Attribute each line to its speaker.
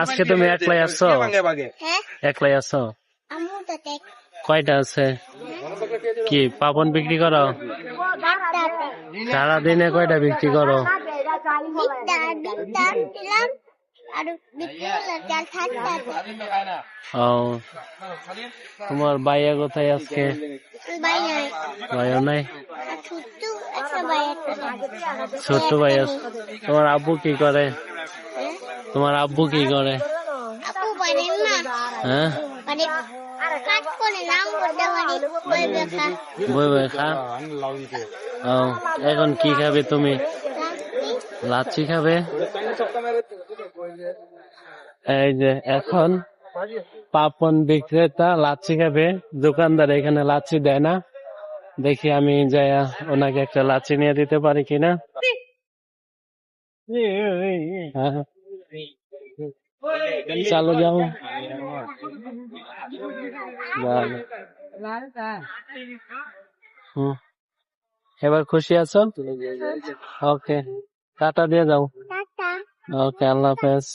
Speaker 1: আজকে তুমি একলাই আসছো? একলাই আসছো? কয়টা আছে? কি পাপন বিক্রি করো? সারাদিনে কয়টা বিক্রি করো? ও, তোমার ভাইয়া কোথায় আজকে? ভাইয়া নাই, ছোট্ট ভাই আছে। তোমার আব্বু কি করে? তোমার আব্বু কি করে? হ্যাঁ, বই বই খা। ও, এখন কি খাবে তুমি? লাচ্ছি খাবে? এই যে এখন পাপন বিক্রেতা লাচ্ছি খাবে। দোকানদার এখানে লাচ্ছি দেয় না। দেখি আমি যাই ওনাকে একটা লাচ্ছি নিয়ে দিতে পারি কিনা। হ্যাঁ, চালু যাও। হুম, এবার খুশি আছো? ওকে, টাটা দিয়ে যাও। ওকে, আল্লাহ হাফেজ।